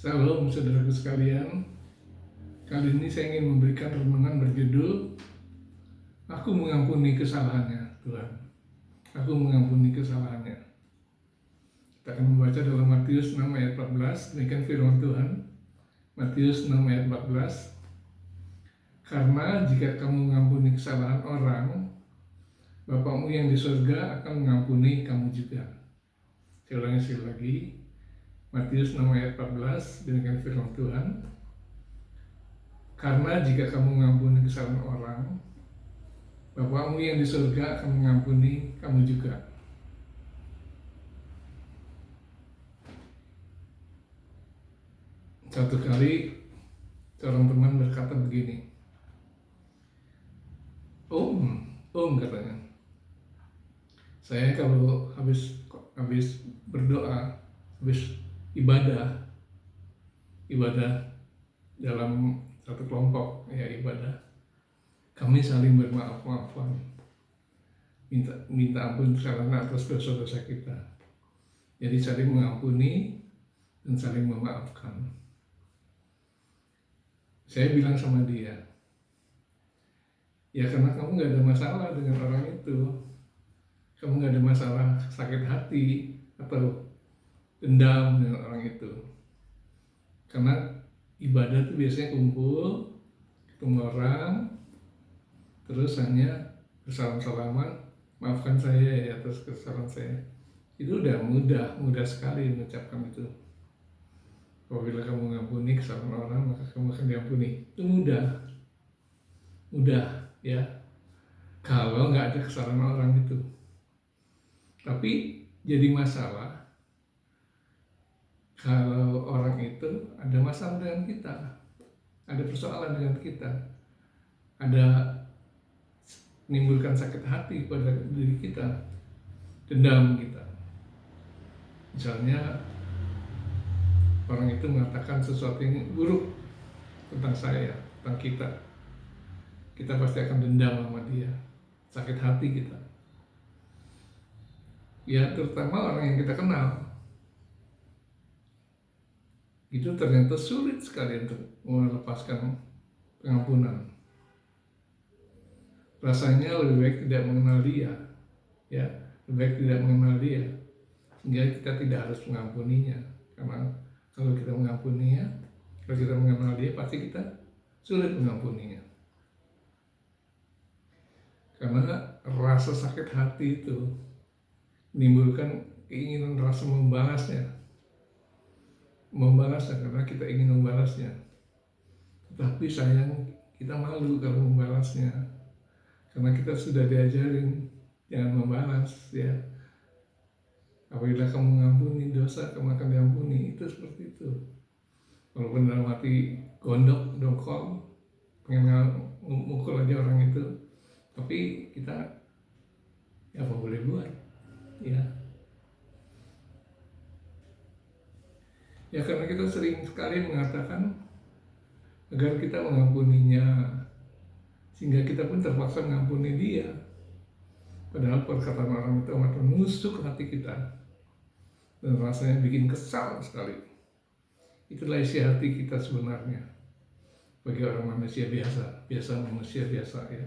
Salam saudaraku sekalian. Kali ini saya ingin memberikan renungan berjudul Aku mengampuni kesalahannya, Tuhan. Aku mengampuni kesalahannya. Kita akan membaca dalam Matius 6 ayat 14. Demikian firman Tuhan. Matius 6 ayat 14. Karena jika kamu mengampuni kesalahan orang, Bapakmu yang di surga akan mengampuni kamu juga. Saya ulangi sekali lagi. Matius 6 ayat 14, demikian firman Tuhan. Karena jika kamu mengampuni kesalahan orang, Bapakmu yang di surga akan mengampuni kamu juga. Satu kali seorang teman berkata begini, Om katanya, saya kalau habis berdoa, habis ibadah dalam satu kelompok ibadah, kami saling bermaaf-maafan, minta ampun karena atas dosa-dosa kita. Jadi saling mengampuni dan saling memaafkan. Saya bilang sama dia, ya karena kamu nggak ada masalah dengan orang itu, kamu nggak ada masalah sakit hati atau dendam dengan orang itu. Karena ibadah itu biasanya kumpul, ketemu orang, terus hanya bersalam-salaman, maafkan saya ya atas kesalahan saya. Itu udah mudah sekali mengucapkan itu. Apabila kamu mengampuni kesalahan orang, maka kamu akan diampuni. Itu mudah ya, kalau nggak ada kesalahan orang itu. Tapi jadi masalah kalau orang itu ada masalah dengan kita, ada persoalan dengan kita, ada menimbulkan sakit hati pada diri kita, dendam kita. Misalnya orang itu mengatakan sesuatu yang buruk tentang saya, tentang kita pasti akan dendam sama dia, sakit hati kita. Ya terutama orang yang kita kenal. Itu ternyata sulit sekali untuk melepaskan pengampunan. Rasanya lebih baik tidak mengenal dia, ya, lebih baik tidak mengenal dia, sehingga kita tidak harus mengampuninya. Karena kalau kita mengampuninya, kalau kita mengenal dia, pasti kita sulit mengampuninya. Karena rasa sakit hati itu menimbulkan keinginan rasa membalasnya karena kita ingin membalasnya. Tetapi sayang kita malu kalau membalasnya, karena kita sudah diajarin jangan membalas ya. Apabila kamu mengampuni dosa, kamu akan diampuni. Itu seperti itu. Walaupun dalam hati gondok, dongkol, pengen mukul aja orang itu, tapi kita ya apa boleh buat ya. Ya karena kita sering sekali mengatakan agar kita mengampuninya, sehingga kita pun terpaksa mengampuni dia. Padahal perkataan orang itu amat menusuk hati kita dan rasanya bikin kesal sekali. Itulah isi hati kita sebenarnya bagi orang manusia manusia biasa ya.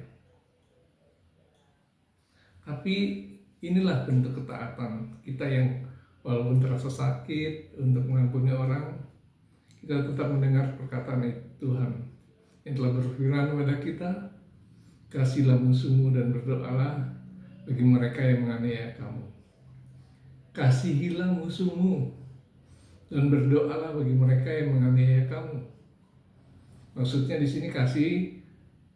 Tapi inilah bentuk ketaatan kita yang walaupun terasa sakit untuk mengampuni orang, kita tetap mendengar perkataan Tuhan yang telah berfirman kepada kita, kasihilah musuhmu dan berdoalah bagi mereka yang menganiaya kamu. Kasihilah musuhmu dan berdoalah bagi mereka yang menganiaya kamu. Maksudnya di sini kasih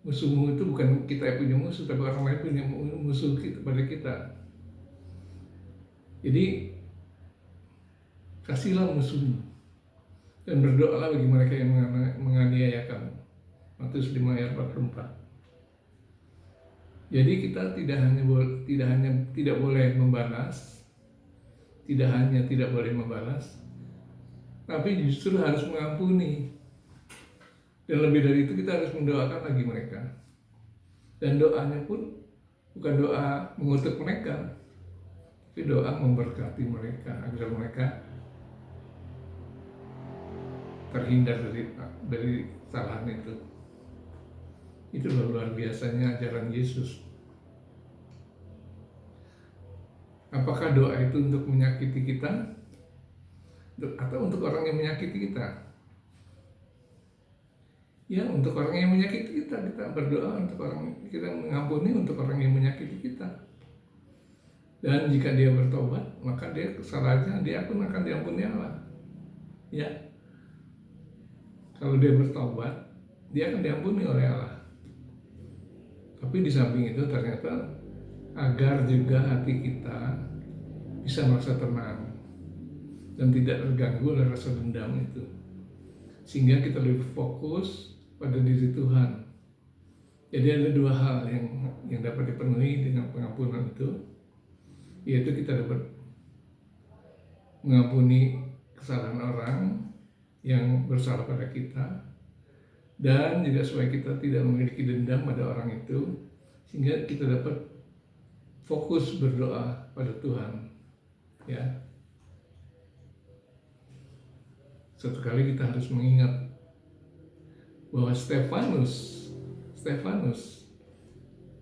musuhmu itu bukan kita yang punya musuh, tapi orang lain punya musuh pada kita. Jadi kasihlah musuhmu dan berdoalah bagi mereka yang menganiaya kamu. Matius 5 ayat 44. Jadi kita tidak boleh membalas, tapi justru harus mengampuni. Dan lebih dari itu kita harus mendoakan lagi mereka. Dan doanya pun bukan doa mengutuk mereka, tapi doa memberkati mereka agar mereka terhindar dari kesalahan itu. Itu luar biasanya ajaran Yesus. Apakah doa itu untuk menyakiti kita atau untuk orang yang menyakiti kita? Ya, untuk orang yang menyakiti kita berdoa untuk orang, kita mengampuni untuk orang yang menyakiti kita. Dan jika dia bertobat, maka dia kesalahannya dia pun akan diampuni Allah. Ya, kalau dia bertobat, dia akan diampuni oleh Allah. Tapi di samping itu ternyata agar juga hati kita bisa merasa tenang dan tidak terganggu oleh rasa dendam itu, sehingga kita lebih fokus pada diri Tuhan. Jadi ada dua hal yang dapat dipenuhi dengan pengampunan itu, yaitu kita dapat mengampuni kesalahan orang yang bersalah pada kita, dan juga supaya kita tidak memiliki dendam pada orang itu, sehingga kita dapat fokus berdoa pada Tuhan. Ya, satu kali kita harus mengingat bahwa Stefanus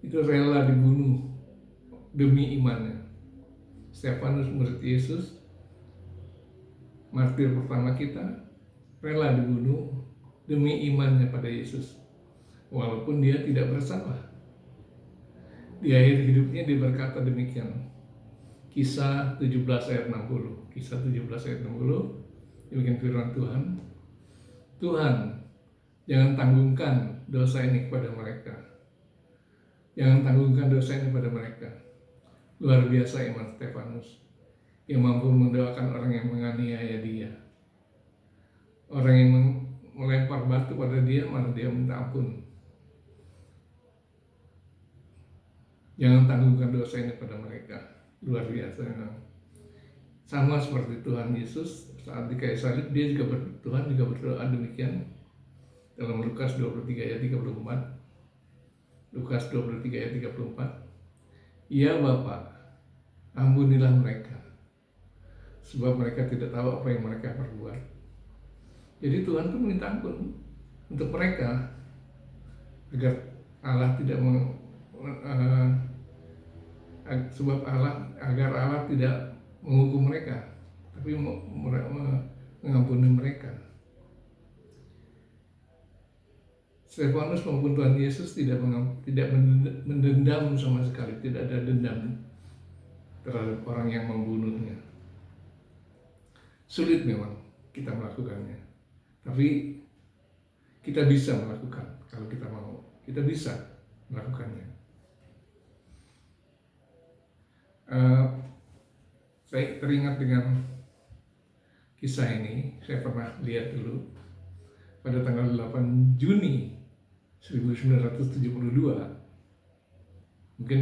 itu rela dibunuh demi imannya. Stefanus, murid Yesus, martir pertama kita, rela dibunuh demi imannya pada Yesus, walaupun dia tidak bersalah. Di akhir hidupnya dia berkata demikian. Kisah 17 ayat 60. Kisah 17 ayat 60, demikian firman Tuhan. Tuhan, jangan tanggungkan dosa ini kepada mereka. Jangan tanggungkan dosa ini pada mereka. Luar biasa iman Stefanus, yang mampu mendoakan orang yang menganiaya dia. Orang yang melempar batu pada dia, malah dia minta ampun. Jangan tanggungkan dosa ini pada mereka. Luar biasa memang. Sama seperti Tuhan Yesus saat di kayu salib, Tuhan juga berdoa demikian dalam Lukas 23 ayat 34. Lukas 23 ayat 34. Ya Bapa, ampunilah mereka, sebab mereka tidak tahu apa yang mereka perbuat. Jadi Tuhan pun minta ampun untuk mereka, agar Allah tidak agar Allah tidak menghukum mereka, tapi mengampuni mereka. Stefanus maupun Tuhan Yesus tidak mendendam sama sekali, tidak ada dendam terhadap orang yang membunuhnya. Sulit memang kita melakukannya, tapi kita bisa melakukan kalau kita mau. Kita bisa melakukannya. Saya teringat dengan kisah ini. Saya pernah lihat dulu pada tanggal 8 Juni 1972. Mungkin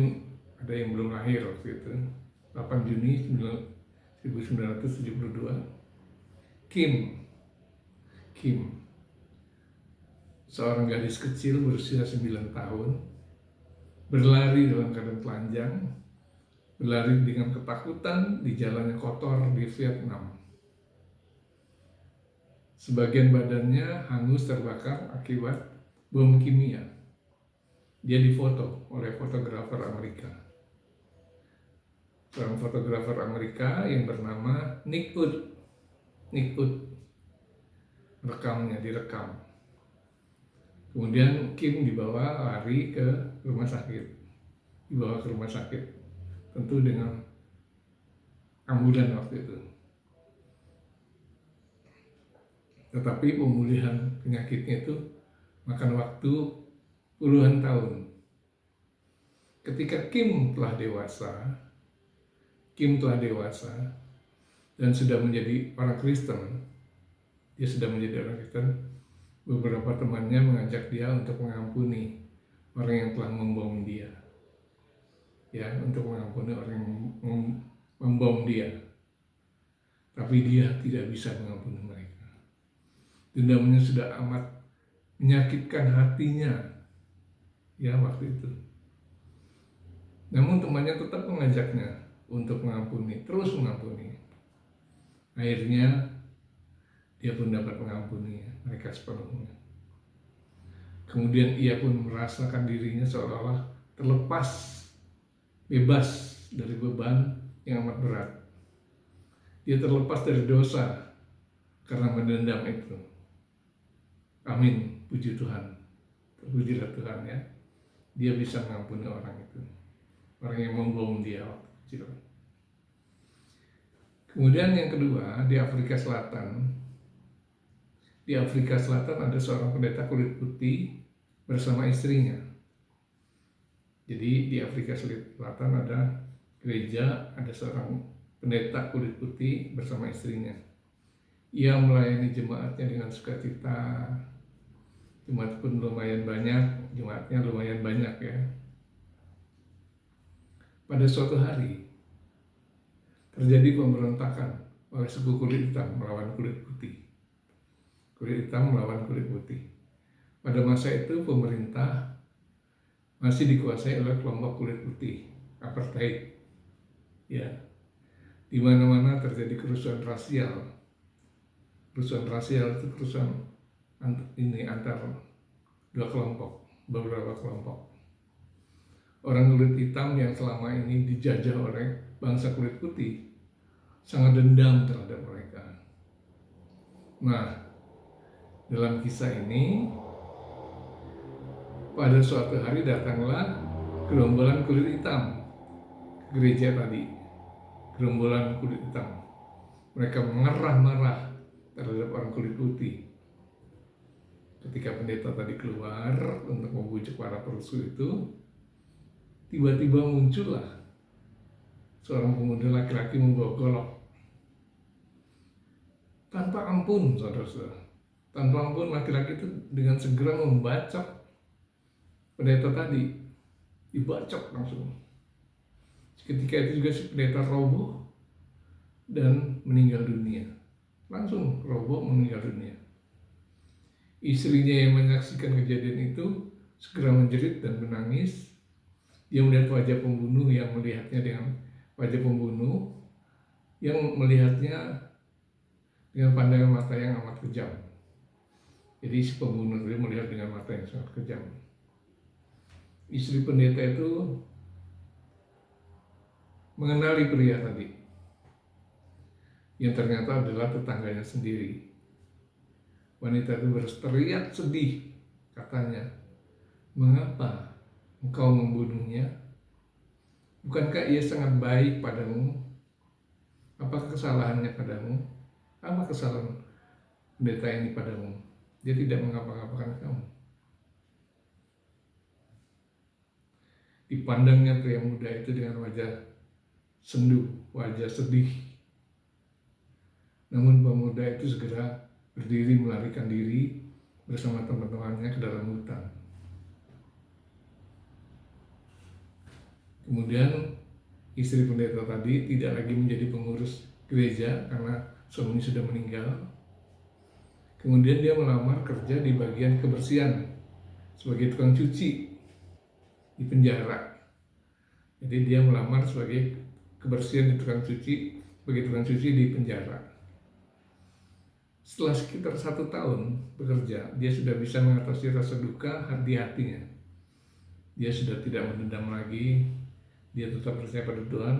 ada yang belum lahir waktu itu. 8 Juni 1972. Kim, seorang gadis kecil berusia 9 tahun, berlari dalam keadaan telanjang, berlari dengan ketakutan di jalan yang kotor di Vietnam. Sebagian badannya hangus terbakar akibat bom kimia. Dia difoto oleh fotografer Amerika. Seorang fotografer Amerika yang bernama Nick Ut. Direkam. Kemudian Kim dibawa lari ke rumah sakit. Tentu dengan ambulan waktu itu. Tetapi pemulihan penyakitnya itu makan waktu puluhan tahun. Ketika Kim telah dewasa dan sudah menjadi orang Kristen, beberapa temannya mengajak dia untuk mengampuni orang yang telah membom dia. Ya, untuk mengampuni orang yang membom dia. Tapi dia tidak bisa mengampuni mereka. Dendamnya sudah amat menyakitkan hatinya. Ya, waktu itu. Namun temannya tetap mengajaknya untuk mengampuni, terus mengampuni. Akhirnya ia pun dapat mengampuni mereka sepenuhnya. Kemudian ia pun merasakan dirinya seolah-olah terlepas, bebas dari beban yang amat berat. Dia terlepas dari dosa karena mendendam itu. Amin, puji Tuhan. Terpujilah Tuhan ya. Dia bisa mengampuni orang itu, orang yang membohong dia waktu kecil. Kemudian yang kedua, di Afrika Selatan. Di Afrika Selatan ada seorang pendeta kulit putih bersama istrinya. Jadi di Afrika Selatan ada gereja, ada seorang pendeta kulit putih bersama istrinya. Ia melayani jemaatnya dengan sukacita. Jemaat pun lumayan banyak, jemaatnya lumayan banyak ya. Pada suatu hari terjadi pemberontakan oleh suku kulit hitam melawan kulit putih. Kulit hitam melawan kulit putih. Pada masa itu pemerintah masih dikuasai oleh kelompok kulit putih, apartheid. Ya, di mana-mana terjadi kerusuhan rasial. Kerusuhan rasial itu kerusuhan antar dua kelompok, beberapa kelompok. Orang kulit hitam yang selama ini dijajah oleh bangsa kulit putih sangat dendam terhadap mereka. Nah, dalam kisah ini, pada suatu hari datanglah gerombolan kulit hitam ke gereja tadi. Gerombolan kulit hitam. Mereka marah-marah terhadap orang kulit putih. Ketika pendeta tadi keluar untuk membujuk para perusuh itu, tiba-tiba muncullah seorang pemuda laki-laki membawa golok. Tanpa ampun, saudara-saudara. Tanpa ampun, laki-laki itu dengan segera membacok pendeta tadi. Dibacok langsung. Ketika itu juga si pendeta roboh dan meninggal dunia. Langsung roboh meninggal dunia. Istrinya yang menyaksikan kejadian itu segera menjerit dan menangis. Dia melihat wajah pembunuh yang melihatnya dengan wajah pembunuh yang melihatnya dengan pandangan mata yang amat kejam. Jadi si pembunuh tadi melihat dengan mata yang sangat kejam. Istri pendeta itu mengenali pria tadi, yang ternyata adalah tetangganya sendiri. Wanita itu berteriak sedih, katanya, "Mengapa engkau membunuhnya? Bukankah ia sangat baik padamu? Apa kesalahannya padamu? Apa kesalahan pendeta ini padamu? Dia tidak mengapa-ngapakan kamu." Dipandangnya pria muda itu dengan wajah sendu, wajah sedih. Namun pemuda itu segera berdiri melarikan diri bersama teman-temannya ke dalam hutan. Kemudian istri pendeta tadi tidak lagi menjadi pengurus gereja karena suaminya sudah meninggal. Kemudian dia melamar kerja di bagian kebersihan sebagai tukang cuci di penjara. Jadi dia melamar sebagai kebersihan di tukang cuci, sebagai tukang cuci di penjara. Setelah sekitar 1 tahun bekerja, dia sudah bisa mengatasi rasa duka di hatinya. Dia sudah tidak mendendam lagi, dia tetap percaya pada Tuhan,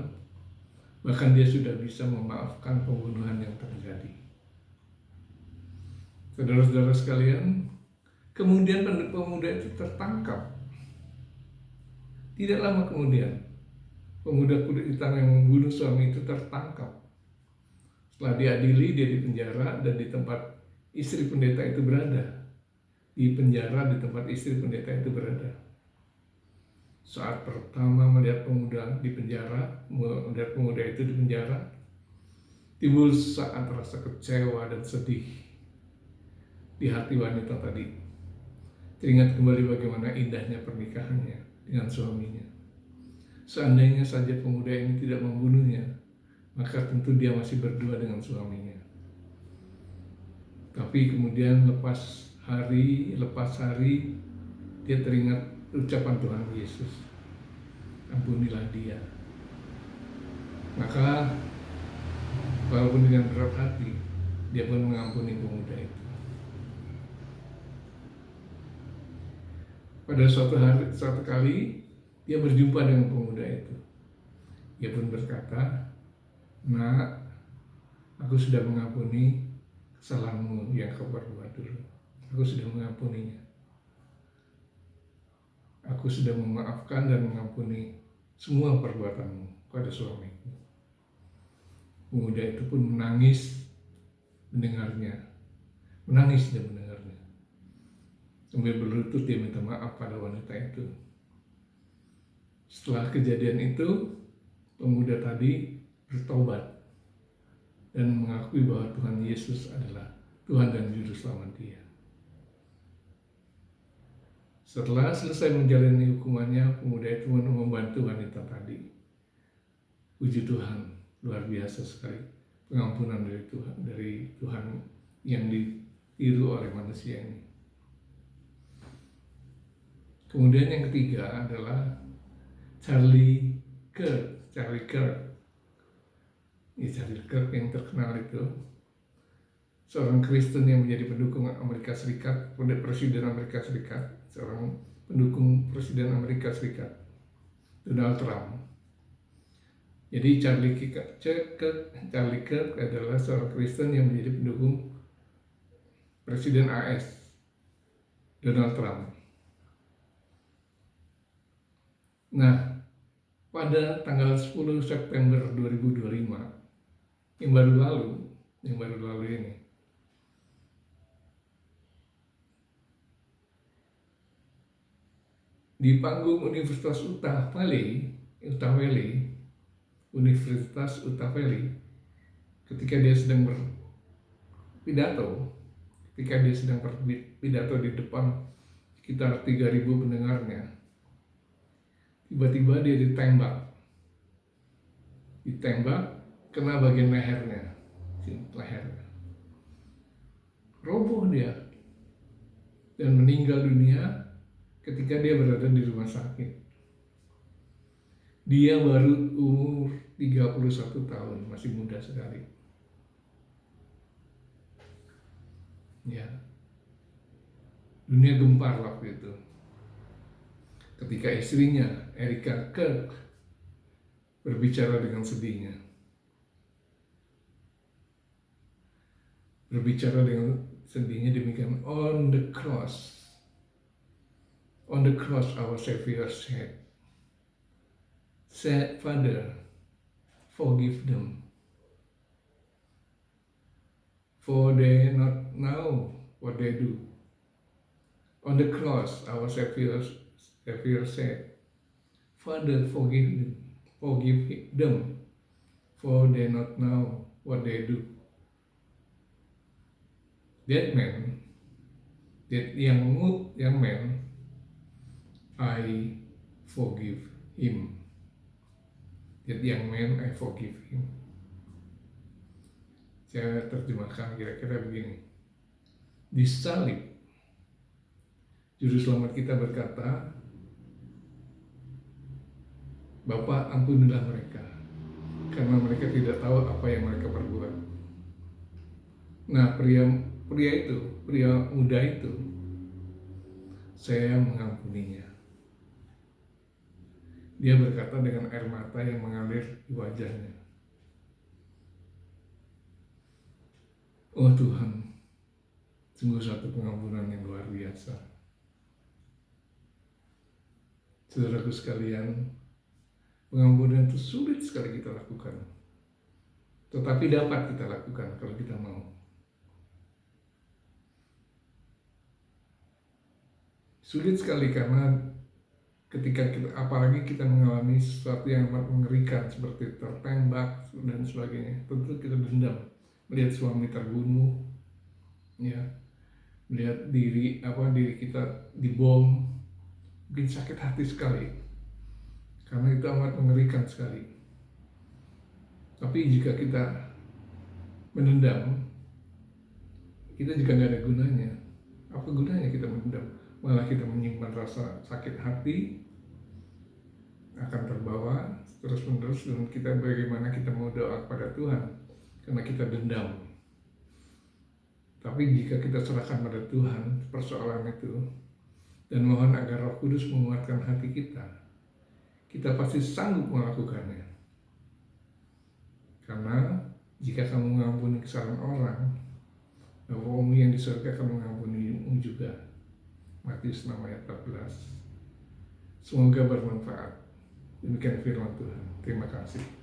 bahkan dia sudah bisa memaafkan pembunuhan yang terjadi. Saudara-saudara sekalian, kemudian pemuda itu tertangkap. Tidak lama kemudian, pemuda kulit hitam yang membunuh suami itu tertangkap. Setelah diadili, dia dipenjara dan di tempat istri pendeta itu berada. Di penjara di tempat istri pendeta itu berada. Saat pertama melihat pemuda di penjara, melihat pemuda itu di penjara, timbul saat rasa kecewa dan sedih di hati wanita tadi. Teringat kembali bagaimana indahnya pernikahannya dengan suaminya. Seandainya saja pemuda ini tidak membunuhnya, maka tentu dia masih berdua dengan suaminya. Tapi kemudian lepas hari, dia teringat ucapan Tuhan Yesus, "Ampunilah dia." Maka walaupun dengan berat hati, Dia pun mengampuni pemuda itu. Pada suatu kali dia berjumpa dengan pemuda itu. Dia pun berkata, "Nak, aku sudah mengampuni kesalahanmu yang kau perbuat dulu. Aku sudah mengampuninya. Aku sudah memaafkan dan mengampuni semua perbuatanmu pada suamiku." Pemuda itu pun menangis mendengarnya. Menangis dan mendengarnya. Sambil berlutut dia minta maaf pada wanita itu. Setelah kejadian itu, pemuda tadi bertobat dan mengakui bahwa Tuhan Yesus adalah Tuhan dan Juru Selamat dia. Setelah selesai menjalani hukumannya, pemuda itu membantu wanita tadi. Puji Tuhan, luar biasa sekali pengampunan dari Tuhan yang ditiru oleh manusia ini. Kemudian yang ketiga adalah Charlie Kirk. Charlie Kirk yang terkenal itu seorang Kristen yang menjadi pendukung Amerika Serikat, Presiden Amerika Serikat, seorang pendukung Presiden Amerika Serikat, Donald Trump. Jadi Charlie Kirk adalah seorang Kristen yang menjadi pendukung Presiden AS, Donald Trump. Nah, pada tanggal 10 September 2025, yang baru lalu ini, di panggung Universitas Utah Valley, ketika dia sedang berpidato di depan sekitar 3.000 pendengarnya, tiba-tiba dia ditembak kena bagian lehernya, roboh dia dan meninggal dunia ketika dia berada di rumah sakit. Dia baru umur 31 tahun, masih muda sekali. Ya, dunia gempar waktu itu ketika istrinya Erika Kirk berbicara dengan sedihnya, demikian, on the cross our Savior said, "Father, forgive them, for they not know what they do." On the cross, our Savior said, "Father, forgive them, for they not know what they do." That young man, I forgive him. That young man, I forgive him. Saya terjemahkan kira-kira begini. Di salib, Juru Selamat kita berkata, "Bapa, ampunilah mereka, karena mereka tidak tahu apa yang mereka perbuat." Nah, pria muda itu, saya mengampuninya. Dia berkata dengan air mata yang mengalir di wajahnya. Oh Tuhan, sungguh satu pengampunan yang luar biasa. Saudaraku sekalian, pengampunan itu sulit sekali kita lakukan, tetapi dapat kita lakukan kalau kita mau. Sulit sekali karena apalagi kita mengalami sesuatu yang mengerikan seperti tertembak dan sebagainya, tentu kita dendam. Melihat suami terbunuh, ya, melihat diri kita dibom, mungkin sakit hati sekali karena itu amat mengerikan sekali. Tapi jika kita menendam, kita juga nggak ada gunanya. Apa gunanya kita menendam? Malah kita menyimpan rasa sakit hati, akan terbawa terus-menerus, dan bagaimana kita mau doa kepada Tuhan karena kita dendam. Tapi jika kita serahkan pada Tuhan persoalan itu, dan mohon agar Roh Kudus menguatkan hati kita pasti sanggup melakukannya. Karena jika kamu mengampuni kesalahan orang, Bapamu yang di surga akan mengampunimu juga. Matius 6 ayat 14. Semoga bermanfaat. Demikian firman Tuhan. Terima kasih.